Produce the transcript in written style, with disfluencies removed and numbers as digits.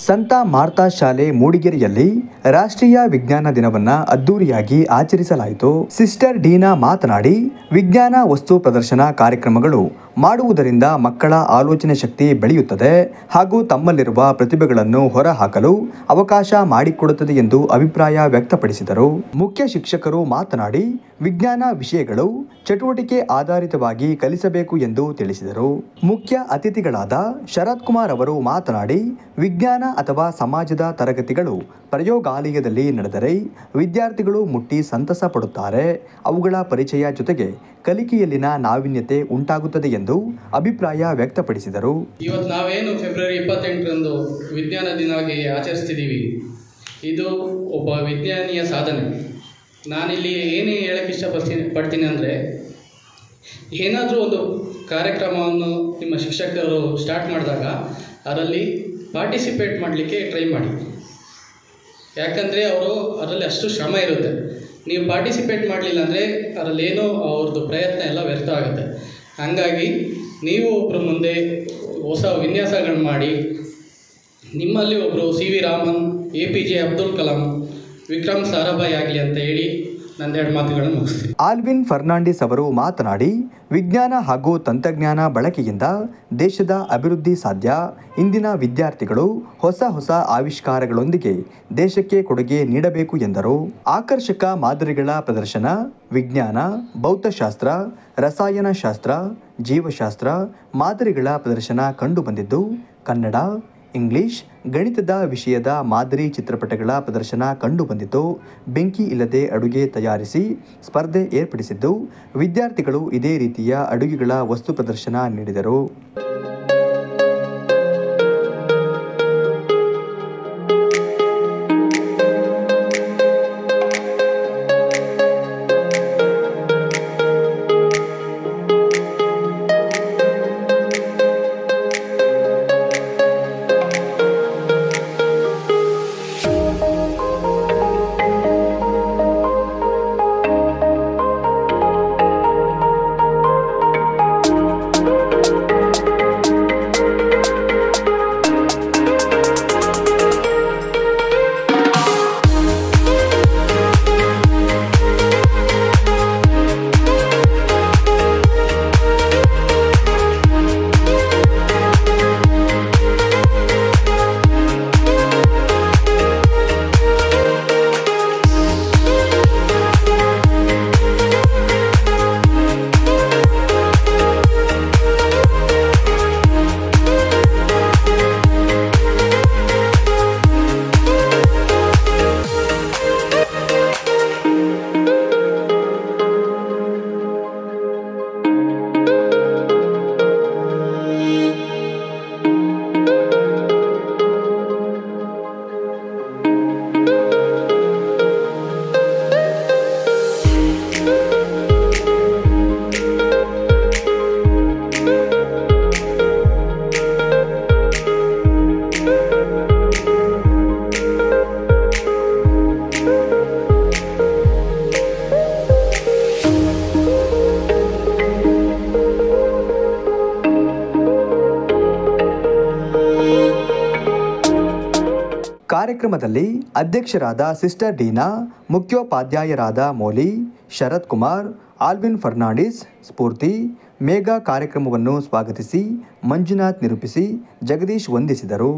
ಸಂತ ಮಾರ್ತಾ ಶಾಲೆ ಮೂಡಿಗೆರೆಯಲ್ಲಿ ರಾಷ್ಟ್ರೀಯ ವಿಜ್ಞಾನ ದಿನವನ್ನು ಅದ್ದೂರಿಯಾಗಿ ಆಚರಿಸಲಾಯಿತು. ಸಿಸ್ಟರ್ ಡೀನಾ ಮಾತನಾಡಿ, ವಿಜ್ಞಾನ ವಸ್ತು ಪ್ರದರ್ಶನ ಕಾರ್ಯಕ್ರಮಗಳು ಮಾಡುವುದರಿಂದ ಮಕ್ಕಳ ಆಲೋಚನೆ ಶಕ್ತಿ ಬೆಳೆಯುತ್ತದೆ ಹಾಗೂ ತಮ್ಮಲ್ಲಿರುವ ಪ್ರತಿಭೆಗಳನ್ನು ಹೊರಹಾಕಲು ಅವಕಾಶ ಮಾಡಿಕೊಡುತ್ತದೆ ಎಂದು ಅಭಿಪ್ರಾಯ ವ್ಯಕ್ತಪಡಿಸಿದರು. ಮುಖ್ಯ ಶಿಕ್ಷಕರು ಮಾತನಾಡಿ, ವಿಜ್ಞಾನ ವಿಷಯಗಳು ಚಟುವಟಿಕೆ ಆಧಾರಿತವಾಗಿ ಕಲಿಸಬೇಕು ಎಂದು ತಿಳಿಸಿದರು. ಮುಖ್ಯ ಅತಿಥಿಗಳಾದ ಶರತ್ ಕುಮಾರ್ ಅವರು ಮಾತನಾಡಿ, ವಿಜ್ಞಾನ ಅಥವಾ ಸಮಾಜದ ತರಗತಿಗಳು ಪ್ರಯೋಗಾಲಯದಲ್ಲಿ ನಡೆದರೆ ವಿದ್ಯಾರ್ಥಿಗಳು ಮುಟ್ಟಿ ಸಂತಸ ಪಡುತ್ತಾರೆ. ಅವುಗಳ ಪರಿಚಯ ಜೊತೆಗೆ ಕಲಿಕೆಯಲ್ಲಿನ ನಾವೀನ್ಯತೆ ಉಂಟಾಗುತ್ತದೆ ಎಂದು ಅಭಿಪ್ರಾಯ ವ್ಯಕ್ತಪಡಿಸಿದರು. ಇವತ್ತು ನಾವೇನು ಫೆಬ್ರವರಿ 28ರಂದು ವಿಜ್ಞಾನ ದಿನವಾಗಿ ಆಚರಿಸ್ತಿದ್ದೀವಿ, ಇದು ಒಬ್ಬ ವಿಜ್ಞಾನಿಯ ಸಾಧನೆ. ನಾನಿಲ್ಲಿ ಏನೇ ಹೇಳಕ್ಕೆ ಇಷ್ಟಪಡ್ತೀನಿ ಅಂದರೆ, ಏನಾದರೂ ಒಂದು ಕಾರ್ಯಕ್ರಮವನ್ನು ನಿಮ್ಮ ಶಿಕ್ಷಕರು ಸ್ಟಾರ್ಟ್ ಮಾಡಿದಾಗ ಅದರಲ್ಲಿ ಪಾರ್ಟಿಸಿಪೇಟ್ ಮಾಡಲಿಕ್ಕೆ ಟ್ರೈ ಮಾಡಿ. ಯಾಕಂದರೆ ಅದರಲ್ಲಿ ಅಷ್ಟು ಶ್ರಮ ಇರುತ್ತೆ. ನೀವು ಪಾರ್ಟಿಸಿಪೇಟ್ ಮಾಡಲಿಲ್ಲ ಅಂದರೆ ಅದರಲ್ಲೇನೋ ಅವ್ರದ್ದು ಪ್ರಯತ್ನ ಎಲ್ಲ ವ್ಯರ್ಥ ಆಗುತ್ತೆ. ಹಾಗಾಗಿ ನೀವು ಒಬ್ಬರು ಮುಂದೆ ಹೊಸ ವಿನ್ಯಾಸಗಳನ್ನು ಮಾಡಿ, ನಿಮ್ಮಲ್ಲಿ ಒಬ್ಬರು ಸಿ.ವಿ. ರಾಮನ್, APJ ಅಬ್ದುಲ್ ಕಲಾಂ, ವಿಕ್ರಮ್ ಸಾರಾಭಾಯ್ ಆಗಲಿ ಅಂತ ಹೇಳಿ ನಂದೆರಡು ಮಾತುಗಳನ್ನು ಮುಗಿಸ್ತೀನಿ. ಆಲ್ವಿನ್ ಫರ್ನಾಂಡಿಸ್ ಅವರು ಮಾತನಾಡಿ, ವಿಜ್ಞಾನ ಹಾಗೂ ತಂತ್ರಜ್ಞಾನ ಬಳಕೆಯಿಂದ ದೇಶದ ಅಭಿವೃದ್ಧಿ ಸಾಧ್ಯ. ಇಂದಿನ ವಿದ್ಯಾರ್ಥಿಗಳು ಹೊಸ ಹೊಸ ಆವಿಷ್ಕಾರಗಳೊಂದಿಗೆ ದೇಶಕ್ಕೆ ಕೊಡುಗೆ ನೀಡಬೇಕು ಎಂದರು. ಆಕರ್ಷಕ ಮಾದರಿಗಳ ಪ್ರದರ್ಶನ, ವಿಜ್ಞಾನ, ಭೌತಶಾಸ್ತ್ರ, ರಸಾಯನಶಾಸ್ತ್ರ, ಜೀವಶಾಸ್ತ್ರ ಮಾದರಿಗಳ ಪ್ರದರ್ಶನ ಕಂಡುಬಂದಿದ್ದು, ಕನ್ನಡ, ಇಂಗ್ಲಿಷ್, ಗಣಿತದ ವಿಷಯದ ಮಾದರಿ ಚಿತ್ರಪಟಗಳ ಪ್ರದರ್ಶನ ಕಂಡುಬಂದಿತು. ಬೆಂಕಿ ಇಲ್ಲದೆ ಅಡುಗೆ ತಯಾರಿಸಿ ಸ್ಪರ್ಧೆ ಏರ್ಪಡಿಸಿದ್ದು, ವಿದ್ಯಾರ್ಥಿಗಳು ಇದೇ ರೀತಿಯ ಅಡುಗೆಗಳ ವಸ್ತು ಪ್ರದರ್ಶನ ನೀಡಿದರು. ಕಾರ್ಯಕ್ರಮದಲ್ಲಿ ಅಧ್ಯಕ್ಷರಾದ ಸಿಸ್ಟರ್ ಡೀನಾ, ಮುಖ್ಯೋಪಾಧ್ಯಾಯರಾದ ಮೌಲಿ, ಶರತ್ ಕುಮಾರ್, ಆಲ್ವಿನ್ ಫರ್ನಾಂಡಿಸ್, ಸ್ಫೂರ್ತಿ, ಮೇಘಾ ಕಾರ್ಯಕ್ರಮವನ್ನು ಸ್ವಾಗತಿಸಿ ಮಂಜುನಾಥ್ ನಿರೂಪಿಸಿ ಜಗದೀಶ್ ವಂದಿಸಿದರು.